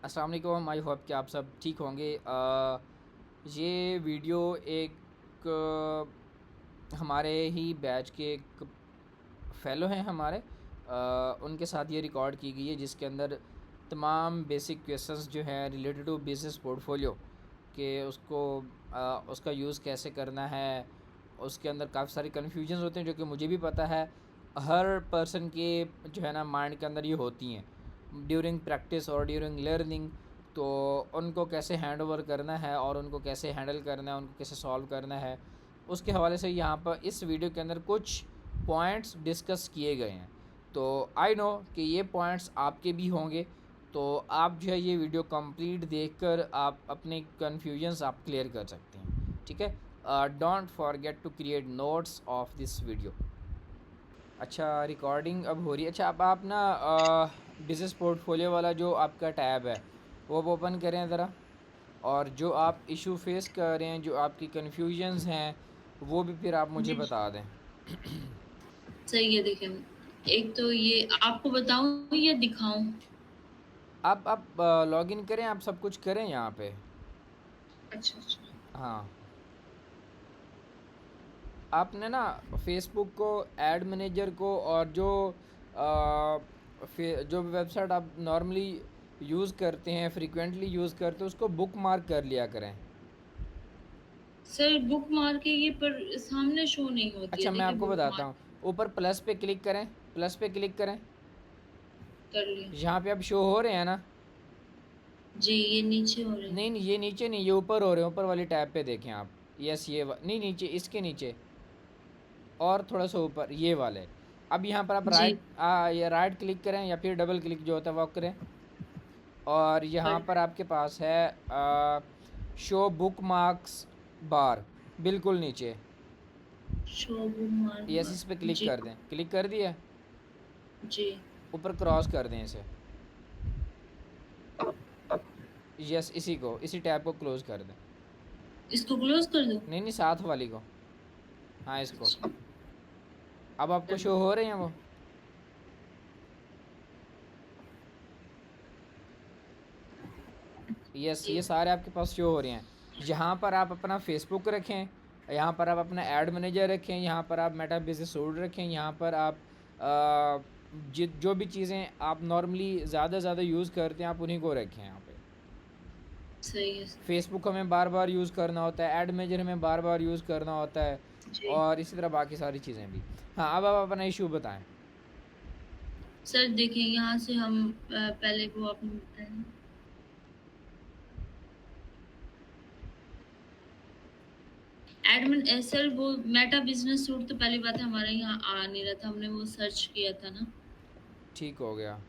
अस्सलाम वालेकुम। I hope कि आप सब ठीक होंगे। ये वीडियो एक हमारे ही बैच के एक फ़ेलो हैं हमारे, उनके साथ ये रिकॉर्ड की गई है, जिसके अंदर तमाम बेसिक क्वेश्चंस जो हैं रिलेटेड टू बिज़नेस पोर्टफोलियो कि उसका यूज़ कैसे करना है। उसके अंदर काफ़ी सारे कन्फ्यूजन्स होते हैं जो कि मुझे भी पता है, हर पर्सन के जो है ना माइंड के अंदर ये होती हैं ड्यूरिंग प्रैक्टिस और ड्यूरिंग लर्निंग। तो उनको कैसे हैंड ओवर करना है और उनको कैसे हैंडल करना है, उनको कैसे सॉल्व करना है, उसके हवाले से यहाँ पर इस वीडियो के अंदर कुछ पॉइंट्स डिस्कस किए गए हैं। तो आई नो कि ये पॉइंट्स आपके भी होंगे, तो आप जो है ये वीडियो कंप्लीट देखकर आप अपने कन्फ्यूजन्स आप क्लियर कर सकते हैं। ठीक है, don't forget to create notes of this video. अच्छा, रिकॉर्डिंग अब हो रही है। अच्छा, अब आप ना बिज़नेस पोर्टफोलियो वाला जो आपका टैब है वो अब ओपन करें ज़रा, और जो आप इशू फेस कर रहे हैं, जो आपकी कन्फ्यूजन्स हैं, वो भी फिर आप मुझे जी, बता दें। सही है। देखिए, एक तो ये आपको बताऊँ या दिखाऊँ? आप लॉगिन करें, आप सब कुछ करें यहाँ पे। अच्छा, अच्छा। हाँ, आपने ना फेसबुक को, ऐड मैनेजर को, और जो जो वेबसाइट आप नॉर्मली यूज़ करते हैं, फ्रीक्वेंटली यूज़ करते हैं, उसको बुक मार्क कर लिया करें। सर बुक मार के ये पर सामने शो नहीं होती है। अच्छा, मैं देखिए आपको बुक बताता मार हूँ। ऊपर प्लस पे क्लिक करें, प्लस पे क्लिक करें। कर लिया। यहाँ पे अब शो हो रहे हैं ना? जी, ये नीचे हो रहे नहीं हैं। नहीं, ये नीचे नहीं, ये ऊपर हो रहे हैं। ऊपर वाली टैब पे देखें आप। यस, नहीं, नीचे, इसके नीचे और थोड़ा सा ऊपर, ये वाले। अब यहाँ पर आप जी, ये राइट क्लिक करें या फिर डबल क्लिक जो होता है वो करें, और यहाँ कर पर आपके पास है शो बुक मार्क्स बार, बिल्कुल नीचे। शो बुक यस, मार। इस पे क्लिक जी, कर दें। क्लिक कर दिया? जी। ऊपर क्रॉस कर दें इसे। यस, इसी टैब को क्लोज कर दें। इसको क्लोज़ कर दूँ? नहीं नहीं, साथ वाली को। हाँ, इसको। अच्छा, अब आपको डन। शो हो रहे हैं वो? यस, जी, ये सारे आपके पास शो हो रहे हैं। यहाँ पर आप अपना फेसबुक रखें, यहाँ पर आप अपना ऐड मैनेजर रखें, यहाँ पर आप मेटा बिजनेस सूट रखें, यहाँ पर आप जो भी चीज़ें आप नॉर्मली ज़्यादा से ज़्यादा यूज़ करते हैं, आप उन्हीं को रखें यहाँ पे। सही है सर। फेसबुक हमें बार बार यूज़ करना होता है, ऐड मैनेजर हमें बार बार यूज़ करना होता है, जी। और इसी तरह बाकी सारी चीज़ें भी। हाँ, अब आप अपना इशू बताएं। सर देखिए, यहाँ से हम पहले वो आपने बताया ना, एडमिन सर वो मेटा बिज़नेस सूट तो पहली बात है हमारे यहाँ आ नहीं रहा था, हमने वो सर्च किया था ना। ठीक हो गया।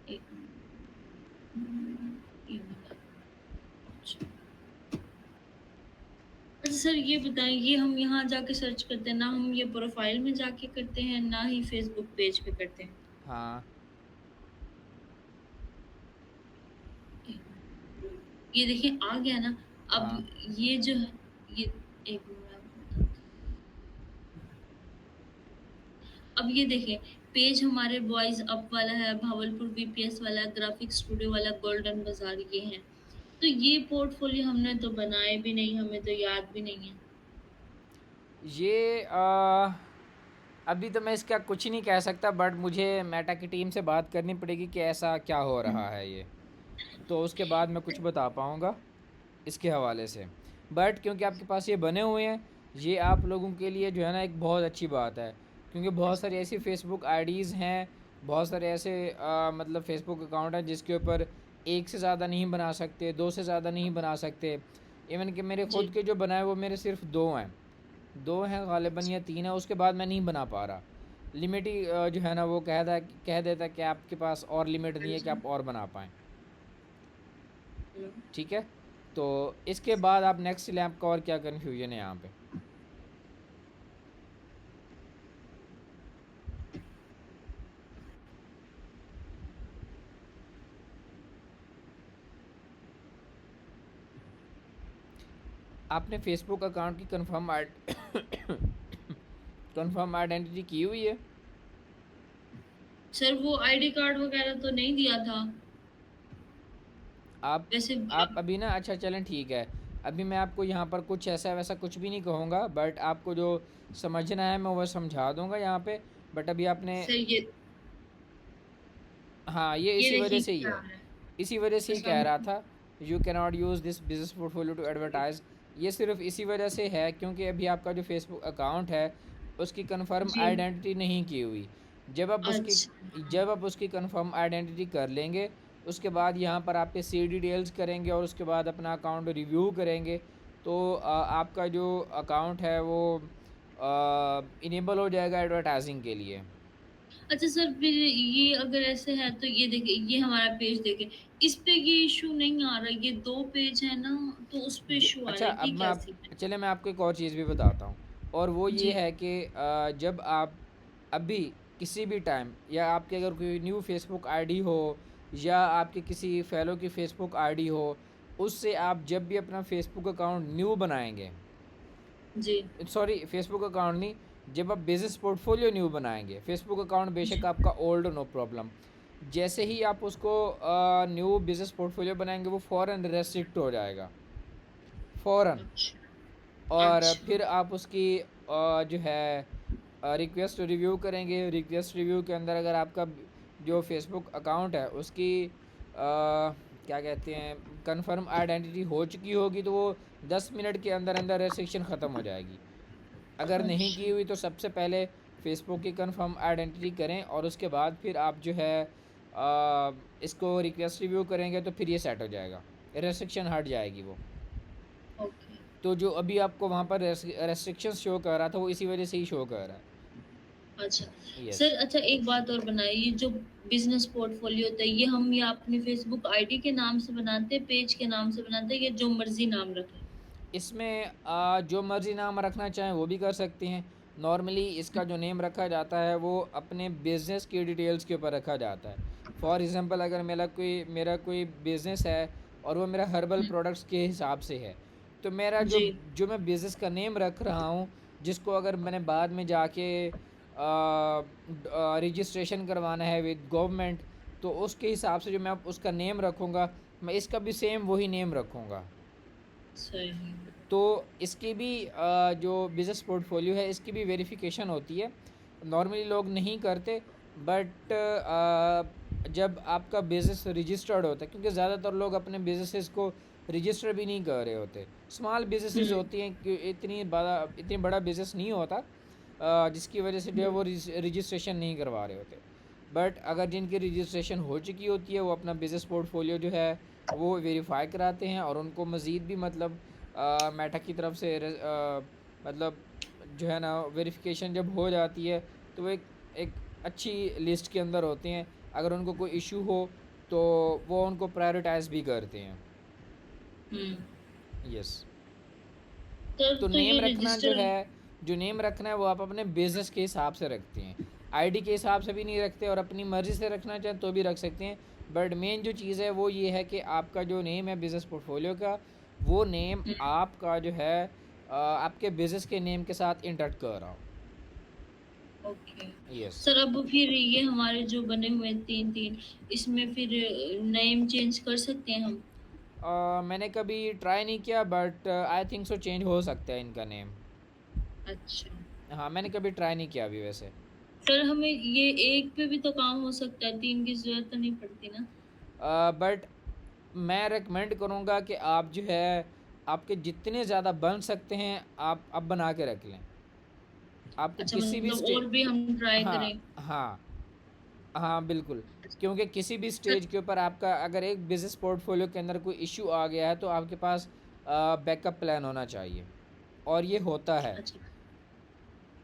एक मिनट, ये वाला। अच्छा। अच्छा सर ये बताएँ, ये हम यहाँ जाके सर्च करते हैं, ना हम ये प्रोफ़ाइल में जाके करते हैं, ना ही फ़ेसबुक पेज पे करते हैं? हाँ, एक मिनट। ये देखिए आ गया ना, अब हाँ। ये जो है, ये एक मिनट मैं आपको बताती हूँ। अब ये देखिए, पेज हमारे बॉयज़ अप वाला है, भावलपुर वीपीएस वाला, ग्राफ़िक स्टूडियो वाला, गोल्डन बाज़ार ये हैं। तो ये पोर्टफ़ोलियो हमने तो बनाए भी नहीं, हमें तो याद भी नहीं है। ये अभी तो मैं इसका कुछ नहीं कह सकता, बट मुझे मेटा की टीम से बात करनी पड़ेगी कि ऐसा क्या हो हुँ। रहा है ये। तो उसके बाद मैं कुछ बता पाऊँगा इसके हवाले से। बट क्योंकि आपके पास ये बने हुए हैं, ये आप लोगों के लिए जो है ना एक बहुत अच्छी बात है। क्योंकि बहुत सारी ऐसी फ़ेसबुक आईडीज़ हैं, बहुत सारे ऐसे मतलब फ़ेसबुक अकाउंट हैं जिसके ऊपर एक से ज़्यादा नहीं बना सकते, दो से ज़्यादा नहीं बना सकते। इवन कि मेरे जी, खुद के जो बनाए वो मेरे सिर्फ दो हैं, दो हैं गालिबन, या तीन है, उसके बाद मैं नहीं बना पा रहा। लिमिट ही जो है ना वो कह देता है कि आपके पास और लिमिट हाँ नहीं है कि जी। आप और बना पाएँ। हेलो। ठीक है? तो इसके बाद आप नेक्स्ट लैंप का और क्या कन्फ्यूजन है यहाँ पे? आपने फेसबुक अकाउंट की कंफर्म आइडेंटिटी की हुई है? सर वो आईडी कार्ड वग़ैरह तो नहीं दिया था। आप वैसे आप अभी ना, अच्छा चलें ठीक है, अभी मैं आपको यहाँ पर कुछ ऐसा वैसा कुछ भी नहीं कहूँगा, बट आपको जो समझना है मैं वो समझा दूँगा यहाँ पे। बट अभी आपने, सर हाँ, ये ये इसी वजह देखिए से ही क्या है, है। इसी वजह से ही अच्छा कह रहा था, you can not use this business portfolio to advertise. ये सिर्फ इसी वजह से है क्योंकि अभी आपका जो फेसबुक अकाउंट है उसकी कंफर्म जी। आइडेंटिटी नहीं की हुई। जब आप उसकी अच्छा। जब आप उसकी कंफर्म आइडेंटिटी कर लेंगे, उसके बाद यहाँ पर आपके सी डिटेल्स करेंगे और उसके बाद अपना अकाउंट रिव्यू करेंगे, तो आपका जो अकाउंट है वो इनेबल हो जाएगा एडवर्टाइजिंग के लिए। अच्छा सर, फिर ये अगर ऐसे है तो ये देखिए, ये हमारा पेज देखिए, इस पे ये इश्यू नहीं आ रहा, ये 2 पेज है ना, तो उस पे इश्यू आ रहा अच्छा, है, अब ये मैं क्या आप, सीन है? चले मैं आपको एक और चीज़ भी बताता हूँ, और वो ये जी, है कि जब आप अभी किसी भी टाइम, या आपके अगर कोई न्यू फेसबुक आईडी हो, या आपके किसी फेलो की फेसबुक आईडी हो, उससे आप जब भी अपना फेसबुक अकाउंट न्यू बनाएंगे, जी, सॉरी फेसबुक अकाउंट नहीं, जब आप बिजनेस पोर्टफोलियो न्यू बनाएंगे, फेसबुक अकाउंट बेशक जी। आपका ओल्ड, नो प्रॉब्लम, जैसे ही आप उसको न्यू बिजनेस पोर्टफोलियो बनाएंगे वो फ़ौरन रेस्ट्रिक्ट हो जाएगा, फ़ौरन। अच्छा, और अच्छा, फिर आप उसकी जो है रिक्वेस्ट रिव्यू करेंगे, रिक्वेस्ट रिव्यू के अंदर अगर आपका जो फेसबुक अकाउंट है उसकी क्या कहते हैं, कंफर्म आइडेंटिटी हो चुकी होगी, तो वो 10 मिनट के अंदर अंदर रेस्ट्रिक्शन ख़त्म हो जाएगी। अगर नहीं की अच्छा, हुई तो सबसे पहले फेसबुक की कंफर्म आइडेंटिटी करें, और उसके बाद फिर आप जो है इसको रिक्वेस्ट रिव्यू करेंगे, तो फिर ये सेट हो जाएगा, रेस्ट्रिक्शन हट जाएगी वो। ओके, तो जो अभी आपको वहाँ पर रेस्ट्रिक्शंस शो कर रहा था वो इसी वजह से ही शो कर रहा अच्छा। है। यस। सर अच्छा, एक बात और बनाइए, ये जो बिज़नेस पोर्टफ़ोलियो होता है, ये हम या अपने फ़ेसबुक आईडी के नाम से बनाते हैं, पेज के नाम से बनाते हैं, या जो मर्ज़ी नाम रखें? इसमें जो मर्ज़ी नाम रखना चाहें वो भी कर सकते हैं। नॉर्मली इसका जो नेम रखा जाता है वो अपने बिज़नेस की डिटेल्स के ऊपर रखा जाता है। फॉर एग्ज़ाम्पल, अगर मेरा कोई बिज़नेस है और वो मेरा हर्बल हुँ, प्रोडक्ट्स के हिसाब से है, तो मेरा जो जी, जो मैं बिज़नेस का नेम रख रहा हूँ, जिसको अगर मैंने बाद में जाके रजिस्ट्रेशन करवाना है विद गवर्नमेंट, तो उसके हिसाब से जो मैं उसका नेम रखूँगा, मैं इसका भी सेम वही नेम रखूँगा। सही। तो इसकी भी जो बिज़नेस पोर्टफोलियो है इसकी भी वेरिफिकेशन होती है। नॉर्मली लोग नहीं करते, बट जब आपका बिज़नेस रजिस्टर्ड होता है, क्योंकि ज़्यादातर लोग अपने बिज़नेसेस को रजिस्टर भी नहीं कर रहे होते, स्मॉल बिज़नेसेस हुँ, होती हैं कि इतनी बड़ा बिज़नेस नहीं होता, जिसकी वजह से जो है हुँ, वो रजिस्ट्रेशन नहीं करवा रहे होते। बट अगर जिनकी रजिस्ट्रेशन हो चुकी होती है वो अपना बिज़नेस पोर्टफोलियो जो है वो वेरीफाई कराते हैं, और उनको मज़ीद भी मतलब मेटा की तरफ से मतलब जो है ना वेरिफिकेशन जब हो जाती है, तो वो एक एक अच्छी लिस्ट के अंदर होते हैं। अगर उनको कोई इशू हो तो वो उनको प्रायोरिटाइज भी करते हैं। हुँ। यस। तब तो तो ये नेम रखना जो रजिस्टर है, जो नेम रखना है वो आप अपने बिज़नेस के हिसाब से रखते हैं, आईडी के हिसाब से भी नहीं रखते, और अपनी मर्ज़ी से रखना चाहें तो भी रख सकते हैं। बट मेन जो चीज़ है वो ये है कि आपका जो नेम है बिज़नेस पोर्टफोलियो का, वो नेम हुँ, आपका जो है आपके बिज़नेस के नेम के साथ इंटरेक्ट कर रहा हो। ओके। यस। सर अब फिर ये हमारे जो बने हुए हैं 3-3, इसमें फिर नेम चेंज कर सकते हैं हम? मैंने कभी ट्राई नहीं किया, but I think so change हो सकता है इनका नेम। अच्छा। हाँ, मैंने कभी ट्राई नहीं किया अभी वैसे। सर हमें ये एक पे भी तो काम हो सकता है, 3 की ज़रूरत तो नहीं पड़ती ना? बट मैं रेकमेंड करूँगा कि आप जो है आपके जितने ज़्यादा बन सकते हैं आप अब बना के रख लें। आपको अच्छा, किसी भी मतलब स्टे और भी हम ट्राई हाँ, करें। हाँ, हाँ, बिल्कुल। क्योंकि किसी भी सर स्टेज के ऊपर आपका अगर एक बिज़नेस पोर्टफोलियो के अंदर कोई इश्यू आ गया है तो आपके पास बैकअप प्लान होना चाहिए, और ये होता है। अच्छा,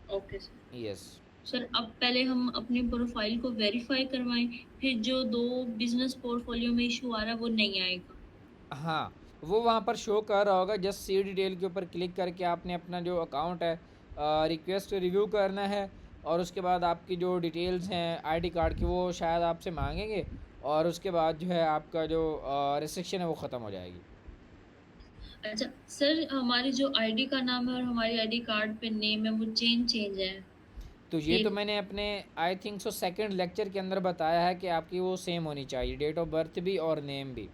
ओके सर। यस। सर अब पहले हम अपनी प्रोफ़ाइल को वेरीफ़ाई करवाएँ, फिर जो 2 बिज़नेस पोर्टफ़ोलियो में इश्यू आ रहा है वो नहीं आएगा। हाँ, वो वहाँ पर शो कर रहा होगा, जस्ट सी डिटेल के ऊपर क्लिक करके आपने अपना जो अकाउंट है रिक्वेस्ट रिव्यू करना है, और उसके बाद आपकी जो डिटेल्स हैं आईडी कार्ड की वो शायद आपसे मांगेंगे, और उसके बाद जो है आपका जो रिस्ट्रिक्शन है वो ख़त्म हो जाएगी। अच्छा, सर हमारी जो आईडी का नाम है और हमारी आईडी कार्ड पे नेम है वो चेंज है, तो ये तो सेम। मैंने अपने I think so second lecture के अंदर बताया है कि आपकी वो सेम होनी चाहिए, डेट ऑफ बर्थ भी और नेम भी।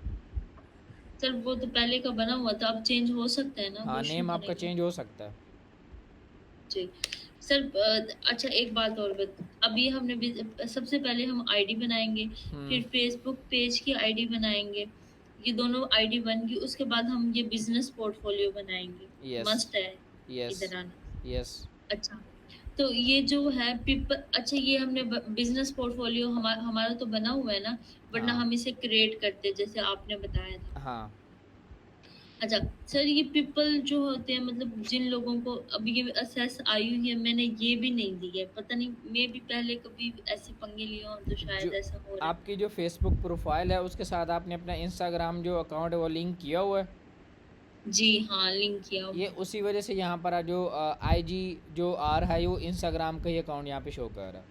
सर वो तो पहले का बना हुआ था, अब चेंज हो सकता है ना, हाँ, कोई इश्यू नेम तो आपका नहीं है? चेंज हो सकता है। जी। सर अच्छा एक बात और अभी हमने भी सबसे पहले हम आईडी बनाएँगे, हुँ, फिर फ़ेसबुक पेज की आईडी बनाएँगे। ये दोनों आईडी बन गई, उसके बाद हम ये बिज़नेस पोर्टफ़ोलियो बनाएँगे। यस, मस्ट है यस, इधर आना। यस। अच्छा, तो ये जो है अच्छा ये हमने ब बिज़नेस पोर्टफ़ोलियो हमारा तो बना हुआ है ना, वरना हाँ, हम इसे क्रिएट करते जैसे आपने बताया था। हाँ। अच्छा, सर ये पीपल जो होते हैं मतलब जिन लोगों को अब ये असेस आई हुई है, मैंने ये भी नहीं दी है। पता नहीं मे बी पहले कभी ऐसे पंगे लिए हों तो शायद जो ऐसा हो रहा है। आपकी जो फ़ेसबुक प्रोफ़ाइल है, उसके साथ आपने अपना इंस्टाग्राम जो अकाउंट है, वो लिंक किया हुआ है? जी हाँ, लिंक किया हुआ ये है। उसी वजह से यहाँ पर जो आईजी जो आ रहा है, वो इंस्टाग्राम का ही अकाउंट यहाँ पे शो कर रहा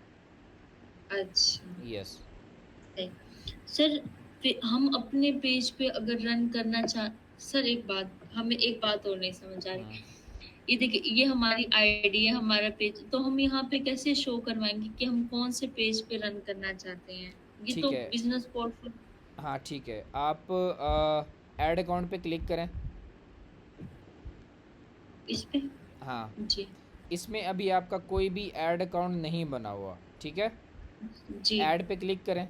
है। अच्छा, यस। सही। सर हम अपने पेज पे अगर रन करना सर एक बात हमें एक बात और नहीं समझ आ हुँ, रही। ये देखिए ये हमारी आईडी है, हमारा पेज तो हम यहाँ पे कैसे शो करवाएँगे कि हम कौन से पेज पे रन करना चाहते हैं? ये ठीक तो है। बिज़नेस पोर्टफोल हाँ, ठीक है। आप ऐड अकाउंट पे क्लिक करें। इस पे? हाँ, जी, इसमें अभी आपका कोई भी ऐड अकाउंट नहीं बना हुआ, ठीक है? जी। ऐड पे क्लिक करें,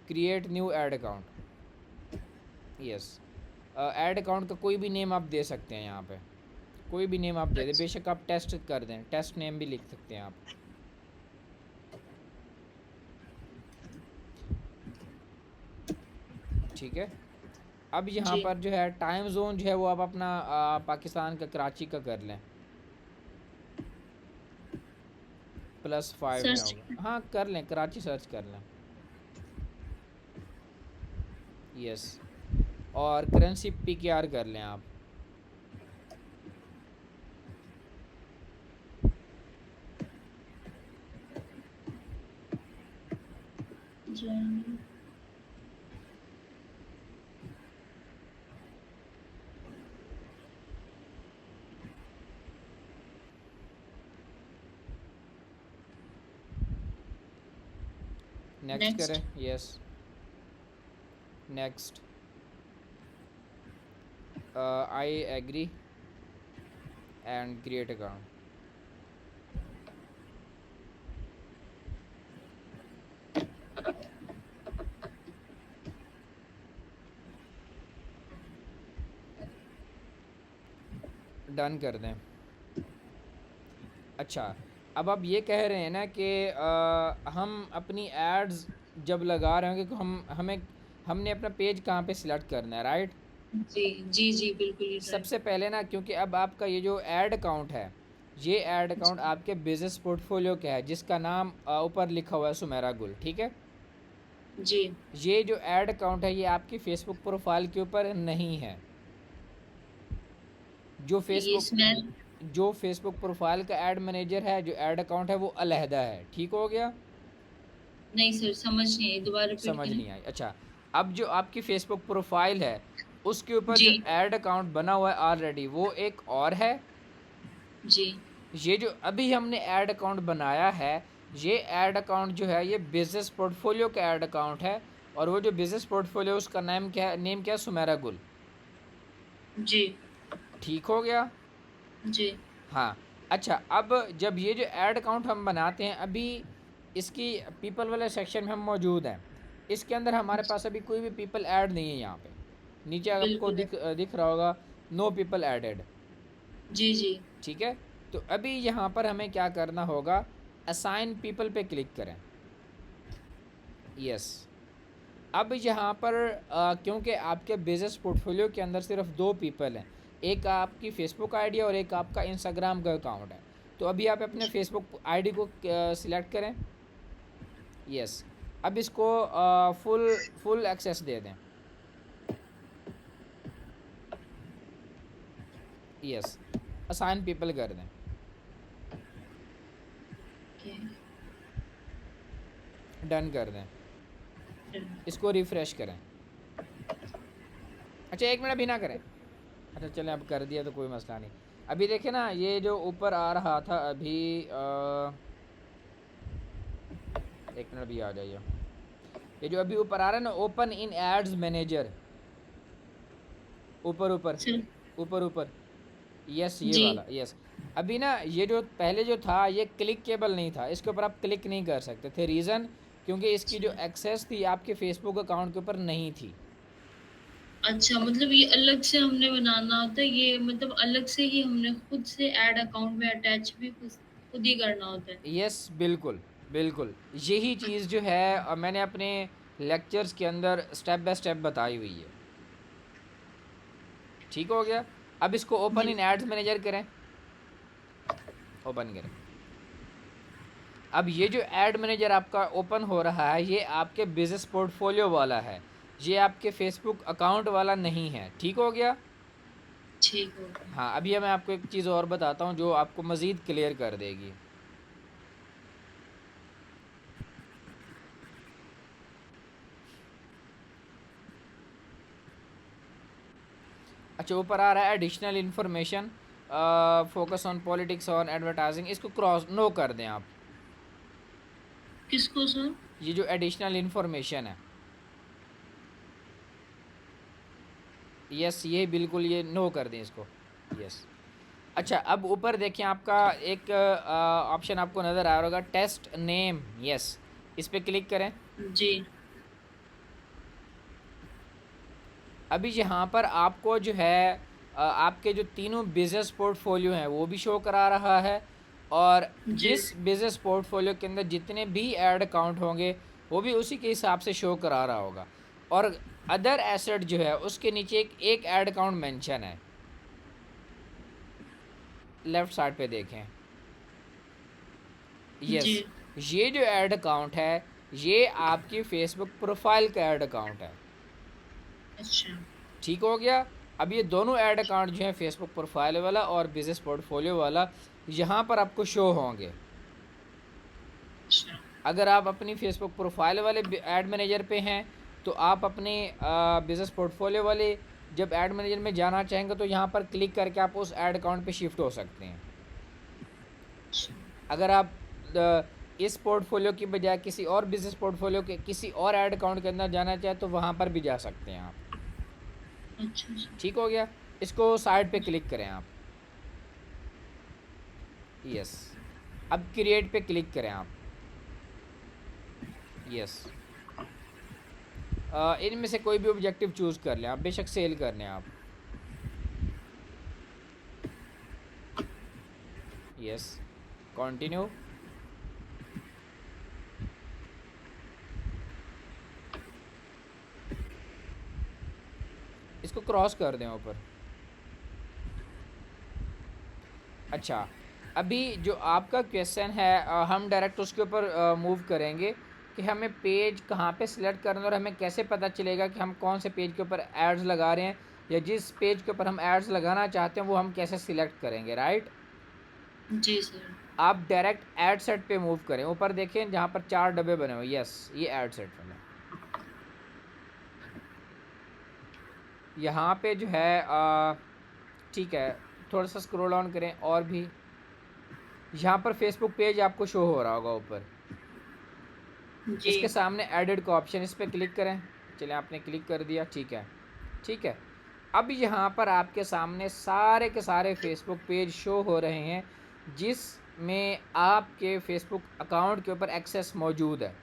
create new add account. Yes. Add account का कोई भी नेम आप दे सकते हैं यहाँ पे। कोई भी नेम आप दे दें, अच्छा, बेशक आप टेस्ट कर दें, टेस्ट नेम भी लिख सकते हैं आप। ठीक है? अब यहाँ जी। पर जो है टाइम ज़ोन जो है वो आप अपना पाकिस्तान का कराची का कर लें, +5 में सर्च होगा। हाँ, कर लें, कराची सर्च कर लें। यस। और करेंसी पीकेआर कर लें आप। जाएँगे। नेक्स्ट नेक्स्ट, करें। Yes. Next. I agree and create account. Done कर दें। अच्छा, अब आप ये कह रहे हैं ना कि हम अपनी एड्स जब लगा रहे होंगे तो हमने अपना पेज कहाँ पे सिलेक्ट करना है, राइट? जी, जी, जी, बिल्कुल राइट। सबसे पहले ना, क्योंकि अब आपका ये जो ऐड अकाउंट है, ये ऐड अकाउंट जी, आपके बिजनेस पोर्टफोलियो का है, जिसका नाम ऊपर लिखा हुआ है सुमेरा गुल, ठीक है? जी, ये जो ऐड अकाउंट है, ये आपकी फेसबुक प्रोफाइल के ऊपर नहीं है। जो ये फेसबुक स्मेल जो फेसबुक प्रोफाइल का ऐड मैनेजर है, जो ऐड अकाउंट है, वो अलहदा है। ठीक हो गया? नहीं सर समझ नहीं आई, दोबारा रिपीट समझ करें। नहीं आई। अच्छा, अब जो आपकी फेसबुक प्रोफाइल है, उसके ऊपर जो जी, ऐड अकाउंट बना हुआ है ऑलरेडी, वो एक और है। जी, ये जो अभी हमने ऐड अकाउंट बनाया है, ये ऐड अकाउंट जो है, ये बिजनेस पोर्टफोलियो का ऐड अकाउंट है। और वो जो बिजनेस पोर्टफोलियो, उसका नेम क्या है? सुमेरा गुल। जी, ठीक हो गया? जी, हाँ। अच्छा, अब जब ये जो ऐड अकाउंट हम बनाते हैं, अभी इसकी पीपल वाले सेक्शन में हम मौजूद हैं। इसके अंदर हमारे पास अभी कोई भी पीपल ऐड नहीं है यहाँ पे। नीचे आपको बिल्कुल है। दिख रहा होगा, नो पीपल एडेड। जी, जी, ठीक है? तो अभी यहाँ पर हमें क्या करना होगा, असाइन पीपल पे क्लिक करें। यस। अब यहाँ पर क्योंकि आपके बिजनेस पोर्टफोलियो के अंदर सिर्फ 2 पीपल हैं, एक आपकी फ़ेसबुक आईडी और एक आपका इंस्टाग्राम का अकाउंट है। तो अभी आप अपने जी, फ़ेसबुक आईडी को सिलेक्ट करें। यस। अब इसको फुल एक्सेस दे दें। यस। असाइन पीपल कर दें। ओके, डन कर दें। डन। इसको रिफ़्रेश करें। अच्छा, 1 मिनट भी ना करें। अच्छा चलें, अब कर दिया तो कोई मसला नहीं। अभी देखें ना, ये जो ऊपर आ रहा था अभी 1 मिनट भी आ जाइए। ये जो अभी ऊपर आ रहा है ना, ओपन इन एड्स मैनेजर, ऊपर ऊपर सर। ऊपर ऊपर, यस ये जी। वाला, यस। अभी ना ये जो पहले जो था ये क्लिकेबल नहीं था, इसके ऊपर आप क्लिक नहीं कर सकते थे। रीज़न क्योंकि इसकी जो अच्छा। एक्सेस थी आपके फेसबुक अकाउंट के ऊपर नहीं थी। अच्छा, मतलब ये अलग से हमने बनाना होता है, ये मतलब अलग से ही हमने खुद से ऐड अकाउंट में अटैच भी खुद ही करना होता है। यस बिल्कुल, बिल्कुल। यही चीज़ जो है मैंने अपने लेक्चर्स के अंदर स्टेप बाय स्टेप बताई हुई है। ठीक हो गया। अब इसको ओपन जी इन सर। एड्स मैनेजर करें, ओपन करें। अब ये जो ऐड मैनेजर आपका ओपन हो रहा है ये आपके बिजनेस पोर्टफोलियो वाला है, ये आपके फेसबुक अकाउंट वाला नहीं है। ठीक हो गया। ठीक हो गया। हाँ, अभी मैं आपको एक चीज़ और बताता हूँ जो आपको मज़ीद क्लियर कर देगी। अच्छा, ऊपर आ रहा है additional information, focus on politics on advertising, इसको क्रॉस नो कर दें आप। किसको सर? ये जो एडिशनल इन्फॉर्मेशन है, यस ये बिल्कुल ये नो कर दें इसको, यस। अच्छा, अब ऊपर देखें आपका एक ऑप्शन आपको नज़र आ रहा होगा, टेस्ट नेम, यस इस पर क्लिक करें। जी। अभी यहाँ पर आपको जो है आपके जो तीनों बिज़नेस पोर्टफोलियो हैं वो भी शो करा रहा है, और जी। जिस बिज़नेस पोर्टफोलियो के अंदर जितने भी ऐड अकाउंट होंगे वो भी उसी के हिसाब से शो करा रहा होगा। और अदर एसेट जो है उसके नीचे एक ऐड अकाउंट मेंशन है, लेफ़्ट साइड पे देखें, जी। यस। ये जो ऐड अकाउंट है ये आपकी फेसबुक प्रोफाइल का ऐड अकाउंट है। अच्छा। ठीक हो गया। अब ये दोनों ऐड अकाउंट जो हैं फेसबुक प्रोफाइल वाला और बिज़नेस पोर्टफोलियो वाला यहाँ पर आपको शो होंगे। अच्छा। अगर आप अपनी फेसबुक प्रोफाइल वाले ऐड मैनेजर पे हैं तो आप अपने बिज़नेस पोर्टफोलियो वाले जब ऐड मैनेजर में जाना चाहेंगे तो यहाँ पर क्लिक करके आप उस ऐड अकाउंट पे शिफ्ट हो सकते हैं। अच्छा। अगर आप इस पोर्टफोलियो की बजाय किसी और बिज़नेस पोर्टफोलियो के किसी और ऐड अकाउंट के अंदर जाना चाहें तो वहाँ पर भी जा सकते हैं आप। अच्छा सर। ठीक हो गया। इसको साइड पे क्लिक करें आप, यस। अब क्रिएट पे क्लिक करें आप, यस। इनमें से कोई भी ऑब्जेक्टिव चूज़ कर लें आप, बेशक सेल कर लें आप, यस। कंटिन्यू, इसको क्रॉस कर दें ऊपर। अच्छा, अभी जो आपका क्वेश्चन है हम डायरेक्ट उसके ऊपर मूव करेंगे कि हमें पेज कहाँ पे सिलेक्ट करना है और हमें कैसे पता चलेगा कि हम कौन से पेज के ऊपर एड्स लगा रहे हैं, या जिस पेज के ऊपर हम एड्स लगाना चाहते हैं वो हम कैसे सिलेक्ट करेंगे, राइट। जी सर। आप डायरेक्ट ऐड सेट पे मूव करें, ऊपर देखें जहाँ पर 4 डब्बे बने हुए, यस ये ऐड सेट वाला। यहाँ पे जो है ठीक है, थोड़ा सा स्क्रॉल ऑन करें और भी, यहाँ पर फेसबुक पेज आपको शो हो रहा होगा ऊपर, जी। इसके सामने एडिट का ऑप्शन, इस पर क्लिक करें। चलिए आपने क्लिक कर दिया, ठीक है, ठीक है। अब यहाँ पर आपके सामने सारे के सारे फेसबुक पेज शो हो रहे हैं जिसमें आपके फेसबुक अकाउंट के ऊपर एक्सेस मौजूद है।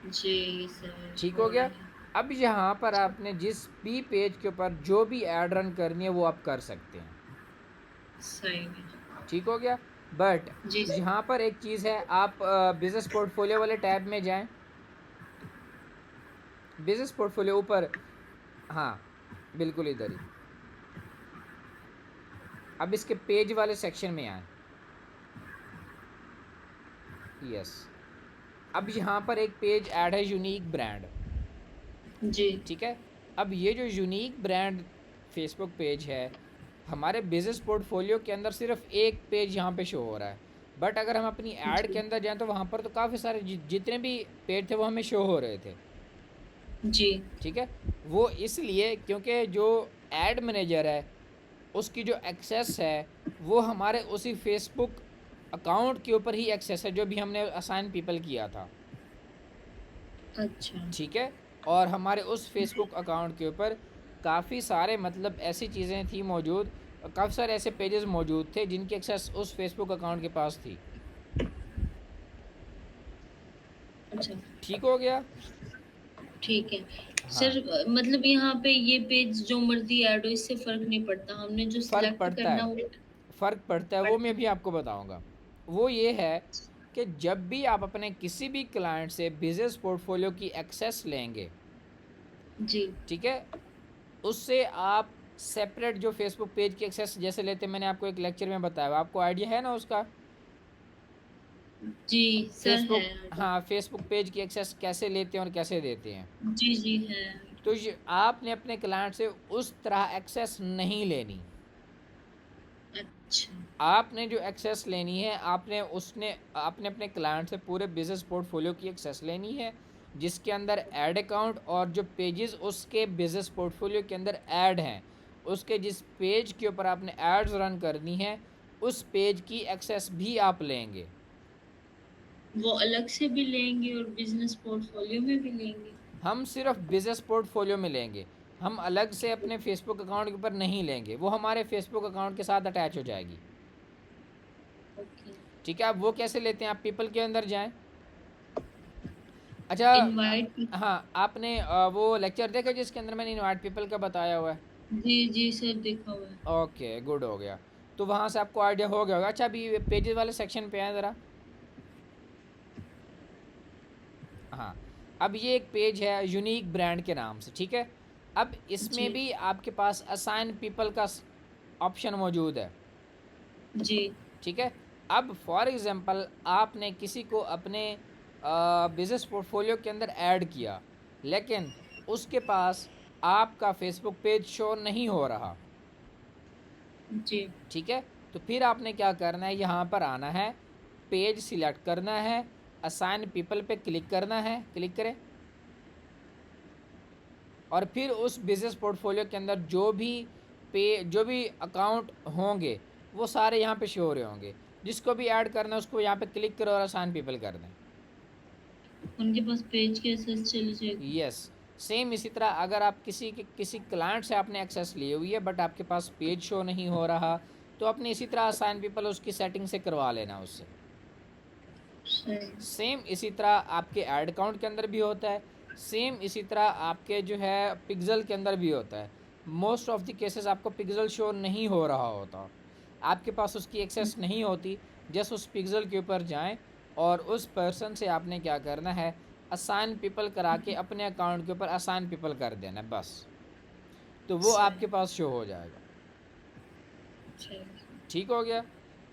जी सर, ठीक हो हो रहा गया। है। अब यहाँ पर आपने जिस भी पेज के ऊपर जो भी ऐड रन करनी है वो आप कर सकते हैं। सही है। ठीक हो गया। बट जी सर। यहाँ पर एक चीज़ है, आप बिज़नेस पोर्टफोलियो वाले टैब में जाएं, बिज़नेस पोर्टफोलियो ऊपर, हाँ बिल्कुल इधर ही। अब इसके पेज वाले सेक्शन में आए, यस। अब यहाँ पर एक पेज ऐड है, यूनिक ब्रांड, जी। ठीक है। अब ये जो यूनिक ब्रांड फेसबुक पेज है हमारे बिज़नेस पोर्टफोलियो के अंदर सिर्फ एक पेज यहाँ पे शो हो रहा है, बट अगर हम अपनी ऐड के जी। अंदर जाएं तो वहाँ पर तो काफ़ी सारे जितने भी पेज थे वो हमें शो हो रहे थे। जी। ठीक है, वो इसलिए क्योंकि जो ऐड मैनेजर है उसकी जो एक्सेस है वो हमारे उसी फेसबुक अकाउंट के ऊपर ही एक्सेस है जो भी हमने असाइन पीपल किया था। अच्छा। ठीक है। और हमारे उस फेसबुक अकाउंट के ऊपर काफ़ी सारे मतलब ऐसी चीज़ें थी मौजूद, काफ़ी सारे ऐसे पेजेस मौजूद थे जिनकी एक्सेस उस फेसबुक अकाउंट के पास थी। अच्छा। ठीक हो गया। ठीक है। हाँ, सर मतलब यहाँ पे ये पेज जो मर्ज़ी ऐड हो इससे फ़र्क नहीं पड़ता, हमने जो फ़र्क सिलेक्ट पड़ता करना है, वो फ़र्क पड़ता है, वो मैं पड़ता भी है। आपको बताऊंगा। वो ये है कि जब भी आप अपने किसी भी क्लाइंट से बिजनेस पोर्टफोलियो की एक्सेस लेंगे, जी। ठीक है, उससे आप सेपरेट जो फेसबुक पेज की एक्सेस जैसे लेते हैं, मैंने आपको एक लेक्चर में बताया, आपको आइडिया है ना उसका। जी, सर है फेसबुक, आइडिया। हाँ, फेसबुक पेज की एक्सेस कैसे लेते हैं और कैसे देते हैं। जी, जी, है तो आइडिया। ये आपने अपने क्लाइंट से उस तरह एक्सेस नहीं लेनी। अच्छा। आपने जो एक्सेस लेनी है, आपने अपने क्लाइंट से पूरे बिजनेस पोर्टफोलियो की एक्सेस लेनी है, जिसके अंदर ऐड अकाउंट और जो पेजेस उसके बिजनेस पोर्टफोलियो के अंदर ऐड हैं, उसके जिस पेज के ऊपर आपने एड्स रन करनी है, उस पेज की एक्सेस भी आप लेंगे। वो अलग से भी लेंगे और बिज़नेस पोर्टफ़ोलियो में भी लेंगे? हम सिर्फ बिजनेस पोर्टफोलियो में लेंगे, हम अलग से अपने फेसबुक अकाउंट के ऊपर नहीं लेंगे, वो हमारे फेसबुक अकाउंट के साथ अटैच हो जाएगी। ओके। ठीक है। आप वो कैसे लेते हैं, आप पीपल के अंदर जाएं। अच्छा, इनवाइट। हाँ, आपने वो लेक्चर देखा जिसके अंदर मैंने इनवाइट पीपल का बताया हुआ है। जी, जी सर देखा हुआ है। ओके, गुड हो गया। तो वहाँ से आपको आइडिया हो गया होगा। अच्छा, अभी पेजेस वाले सेक्शन पे आए ज़रा। हाँ, अब ये एक पेज है यूनिक ब्रांड के नाम से, ठीक है। अब इसमें जी, भी आपके पास असाइन पीपल का ऑप्शन मौजूद है, जी, ठीक है। अब फॉर एग्जांपल आपने किसी को अपने बिजनेस पोर्टफोलियो के अंदर ऐड किया, लेकिन उसके पास आपका फेसबुक पेज शो नहीं हो रहा, जी। ठीक है। तो फिर आपने क्या करना है, यहाँ पर आना है, पेज सिलेक्ट करना है, असाइन पीपल पे क्लिक करना है, क्लिक करें। और फिर उस बिजनेस पोर्टफोलियो के अंदर जो भी अकाउंट होंगे, वो सारे यहाँ पे शो हो रहे होंगे। जिसको भी ऐड करना है उसको यहाँ पे क्लिक करो और असाइन पीपल कर दें। उनके पास पेज की एक्सेस चली जाएगी। यस। सेम इसी तरह अगर आप किसी क्लाइंट से आपने एक्सेस ली हुई है बट आपके पास पेज शो नहीं हो रहा, तो अपने इसी तरह असाइन पीपल उसकी सेटिंग से करवा लेना उससे। सही। सेम इसी तरह आपके ऐड अकाउंट के अंदर भी होता है, सेम इसी तरह आपके जो है पिक्सल के अंदर भी होता है। मोस्ट ऑफ द केसेस आपको पिक्सल शो नहीं हो रहा होता, आपके पास उसकी एक्सेस नहीं होती। जस्ट उस पिक्सल के ऊपर जाएं और उस पर्सन से आपने क्या करना है, असाइन पीपल करा के अपने अकाउंट के ऊपर असाइन पीपल कर देना है बस। तो वो सही। आपके पास शो हो जाएगा। सही। ठीक हो गया।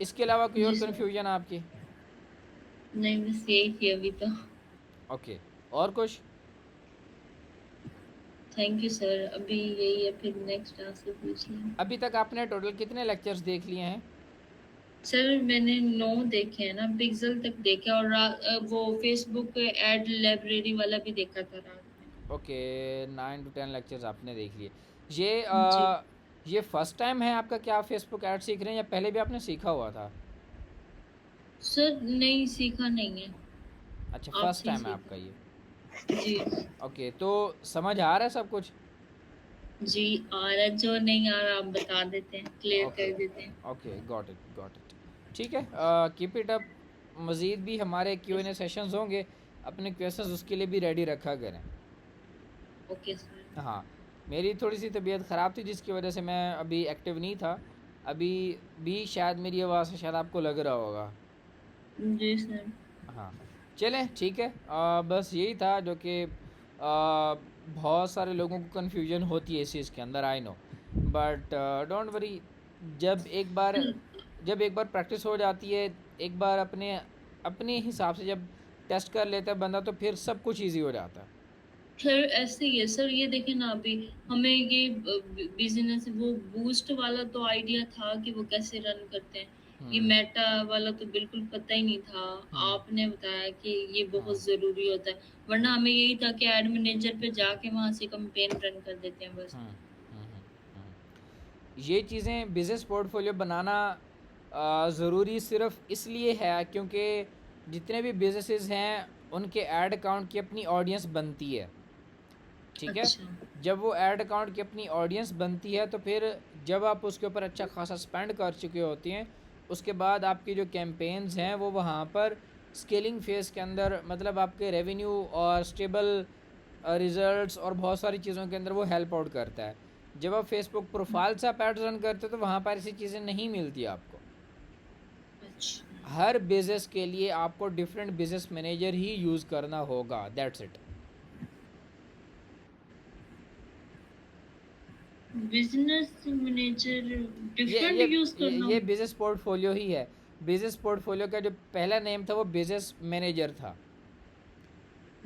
इसके अलावा कोई और जी सर। कन्फ्यूजन आपकी। नहीं बस यही थी अभी तो। ओके, और कुछ। थैंक यू सर, अभी यही है, फिर नेक्स्ट आपसे पूछ लें। अभी तक आपने टोटल कितने लेक्चर्स देख लिए हैं। सर मैंने 9 देखे हैं ना, पिक्सल तक देखे और वो फेसबुक एड लाइब्रेरी वाला भी देखा था रात ओके, 9 to 10 लेक्चर्स आपने देख लिए। ये में। जी। ये फर्स्ट टाइम है आपका, क्या आप फेसबुक ऐड सीख रहे हैं या पहले भी आपने सीखा हुआ था। सर नहीं सीखा नहीं है, अच्छा, फर्स्ट आपसे ही टाइम है सीखा। आपका ये। जी। ओके, तो समझ आ रहा है सब कुछ। जी आ रहा, जो नहीं आ रहा आप बता देते हैं, क्लियर ओके, कर देते हैं। Okay, got it, got it. ठीक है, कीप इट अप। मज़ीद भी हमारे यस। Q&A सेशंस होंगे, अपने क्वेश्चंस उसके लिए भी रेडी रखा करें। Okay sir. हाँ, मेरी थोड़ी सी तबीयत ख़राब थी जिसकी वजह से मैं अभी एक्टिव नहीं था। अभी भी शायद मेरी आवाज़ से शायद आपको लग रहा होगा। जी सर। हाँ, चलें, ठीक है। बस यही था जो कि बहुत सारे लोगों को कन्फ्यूजन होती है इस चीज़ के अंदर, I know, but don't worry. जब एक बार जब एक बार प्रैक्टिस हो जाती है, एक बार अपने अपने हिसाब से जब टेस्ट कर लेता है बंदा, तो फिर सब कुछ ईजी हो जाता है। खैर ऐसे ही है सर, ये देखें ना अभी हमें ये बिजनेस वो बूस्ट वाला तो आइडिया था कि वो कैसे रन करते हैं। ये हम्म, मेटा वाला तो बिल्कुल पता ही नहीं था। हम्म, आपने बताया कि ये हम्म, बहुत ज़रूरी होता है, वरना हमें यही था कि एड मैनेजर पे जाके वहाँ से कैंपेन रन कर देते हैं बस। हम्म, हम्म, ये चीज़ें बिज़नेस पोर्टफोलियो बनाना ज़रूरी सिर्फ इसलिए है क्योंकि जितने भी बिज़नेसेस हैं उनके ऐड अकाउंट की अपनी ऑडियंस बनती है, ठीक है। अच्छा। जब वो ऐड अकाउंट की अपनी ऑडियंस बनती है तो फिर जब आप उसके ऊपर अच्छा खासा स्पेंड कर चुके होते हैं, उसके बाद आपकी जो कैंपेन्स हैं वो वहाँ पर स्केलिंग फेज़ के अंदर, मतलब आपके रेवेन्यू और स्टेबल रिजल्ट्स और बहुत सारी चीज़ों के अंदर वो हेल्प आउट करता है। जब आप फेसबुक प्रोफाइल से आप एड रन करते हो तो वहाँ पर ऐसी चीज़ें नहीं मिलती आपको। अच्छा। हर बिज़नेस के लिए आपको डिफरेंट बिज़नेस मैनेजर ही यूज़ करना होगा, दैट्स इट। बिजनेस मैनेजर ये डिफरेंट ये यूज ये करना ये होगा? बिज़नेस पोर्टफोलियो ही है। बिज़नेस पोर्टफोलियो का जो पहला नेम था वो बिज़नेस मैनेजर था।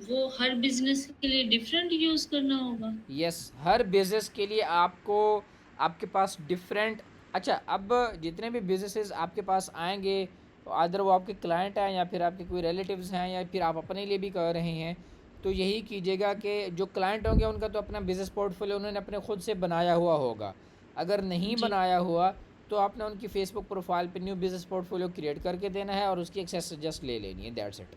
वो हर बिजनेस के लिए डिफरेंट यूज करना होगा? यस, हर बिज़नेस के लिए आपको, आपके पास डिफरेंट, अच्छा अब जितने भी बिज़नेसेस आपके पास आएंगे, अदर वो आपके क्लाइंट हैं या फिर आपके कोई रिलेटिव्स हैं या फिर आप अपने लिए भी कर रहे हैं, तो यही कीजिएगा कि जो क्लाइंट होंगे उनका तो अपना बिज़नेस पोर्टफोलियो उन्होंने अपने खुद से बनाया हुआ होगा। अगर नहीं जी। बनाया हुआ तो आपने उनकी फेसबुक प्रोफाइल पे न्यू बिज़नेस पोर्टफोलियो क्रिएट करके देना है और उसकी एक्सेस जस्ट ले लेनी है, दैट्स इट।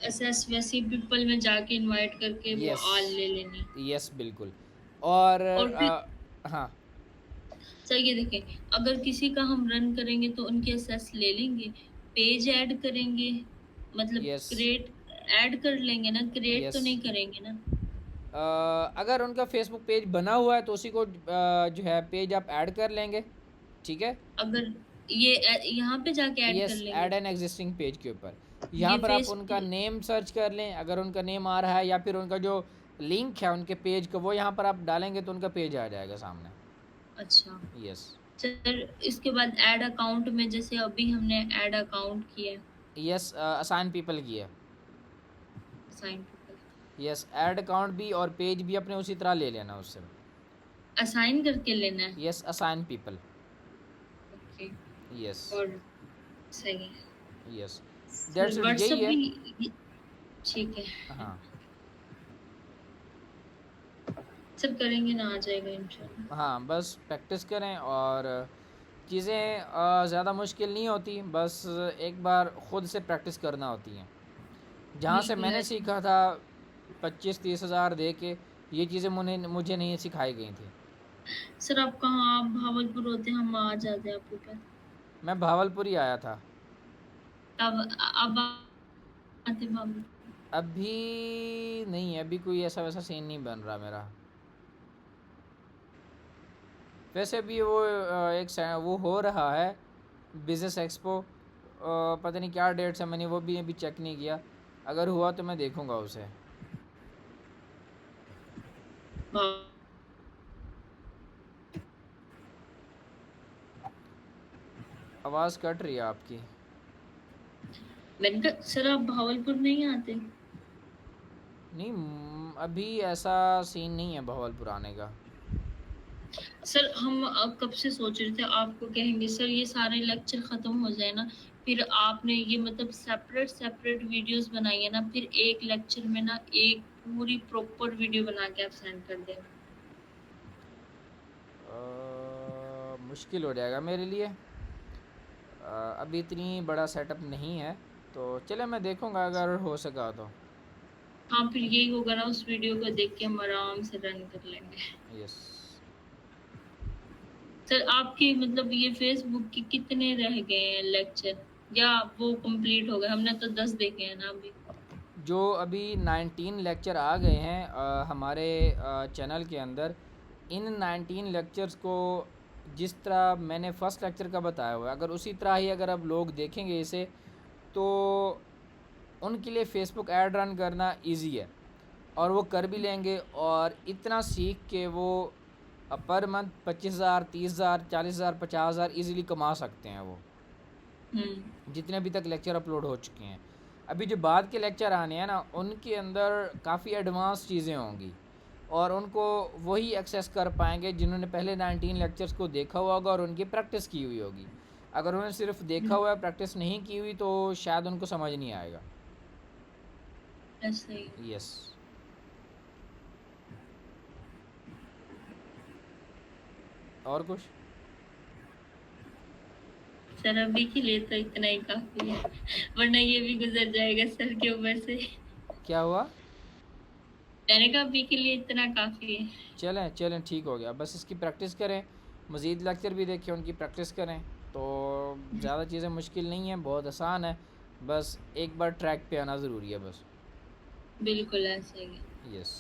एसएस वैसी पीपल में जाके इनवाइट करके वो यस, ऑल ले लेनी। यस बिल्कुल। और और फिर हाँ। सर ये देखें, अगर किसी का हम रन करेंगे तो उनके एसएस ले लेंगे, पेज ऐड करेंगे, मतलब यस, क्रिएट ऐड कर लेंगे ना, क्रिएट तो यस। नहीं करेंगे ना? अगर उनका फेसबुक पेज बना हुआ है तो उसी को जो है पेज आप ऐड कर लेंगे, ठीक है। अगर ये यहाँ पे जाके ऐड कर यस, लेंगे? ऐड एन एग्जिस्टिंग पेज के ऊपर यहाँ ये पर आप फेस उनका नेम सर्च कर लें, अगर उनका नेम आ रहा है या फिर उनका जो लिंक है उनके पेज का वो यहाँ पर आप डालेंगे तो उनका पेज आ जाएगा सामने। अच्छा। यस, सर इसके बाद ऐड अकाउंट में जैसे अभी हमने ऐड अकाउंट किया है, यस, असाइन पीपल की है। Assign people, yes, add account भी और पेज भी अपने उसी तरह ले लेना उससे। असाइन करके लेना है? Yes, assign people. Okay. Yes, और सही है। Yes, sir that's it, WhatsApp यही है। भी ठीक है। हाँ, सर करेंगे ना, आ जाएगा इंशाल्लाह। हाँ बस प्रैक्टिस करें और चीज़ें ज़्यादा मुश्किल नहीं होती, बस एक बार ख़ुद से प्रैक्टिस करना होती हैं। जहाँ से बिल्कुल मैंने ऐसे। सीखा था 25-30 हज़ार दे के, ये चीज़ें मुझे नहीं सिखाई गई थी। सर आप कहाँ, आप भावलपुर होते, हम आ जाते आपके पास। मैं भावलपुर ही आया था। अब आते भावलपुर। अभी नहीं, अभी कोई ऐसा वैसा सीन नहीं बन रहा मेरा। वैसे भी वो वो हो रहा है बिज़नेस एक्सपो, पता नहीं क्या डेट्स है, मैंने वो भी अभी चेक नहीं किया। अगर हुआ तो मैं देखूँगा उसे। हाँ। आवाज़ कट रही है आपकी। मैंने कहा सर आप भावलपुर नहीं आते? नहीं, अभी ऐसा सीन नहीं है भावलपुर आने का। सर हम अब कब से सोच रहे थे आपको कहेंगे, सर ये सारे लेक्चर खत्म हो जाए ना, फिर आपने ये मतलब सेपरेट सेपरेट वीडियोस बनाई है ना, फिर एक लेक्चर में ना एक पूरी प्रॉपर वीडियो बना के आप सेंड कर देना। मुश्किल हो जाएगा मेरे लिए। अभी इतनी बड़ा सेटअप नहीं है, तो चले मैं देखूँगा अगर हो सका तो। हाँ फिर यही होगा ना, उस वीडियो को देख के हम आराम से रन कर लेंगे। यस। सर आपके मतलब ये फेसबुक के कितने रह गए हैं लेक्चर, या वो कंप्लीट हो गए? हमने तो 10 देखे हैं ना अभी। जो अभी 19 लेक्चर आ गए हैं हमारे चैनल के अंदर, इन 19 लेक्चर्स को जिस तरह मैंने फ़र्स्ट लेक्चर का बताया हुआ है, अगर उसी तरह ही अगर अब लोग देखेंगे इसे तो उनके लिए फ़ेसबुक ऐड रन करना इजी है और वो कर भी लेंगे, और इतना सीख के वो पर मंथ 25,000, 30,000, 40,000, 50,000 ईज़िली कमा सकते हैं वो, हम्म। जितने अभी तक लेक्चर अपलोड हो चुके हैं। अभी जो बाद के लेक्चर आने हैं ना, उनके अंदर काफ़ी एडवांस चीज़ें होंगी और उनको वही एक्सेस कर पाएंगे जिन्होंने पहले 19 लेक्चर्स को देखा हुआ होगा और उनकी प्रैक्टिस की हुई होगी। अगर उन्होंने सिर्फ देखा हुआ है, प्रैक्टिस नहीं की हुई, तो शायद उनको समझ नहीं आएगा। ऐसा ही। यस। और कुछ? सर अभी के लिए तो इतना ही काफ़ी है, वरना ये भी गुज़र जाएगा सर के ऊपर से। क्या हुआ? मैंने कहा अभी के लिए इतना काफ़ी है। चलें चलें, ठीक हो गया। बस इसकी प्रैक्टिस करें, मज़ीद लेक्चर भी देखें, उनकी प्रैक्टिस करें, तो ज़्यादा चीज़ें मुश्किल नहीं हैं, बहुत आसान है। बस एक बार ट्रैक पे आना ज़रूरी है बस। बिल्कुल ऐसा ही है। यस।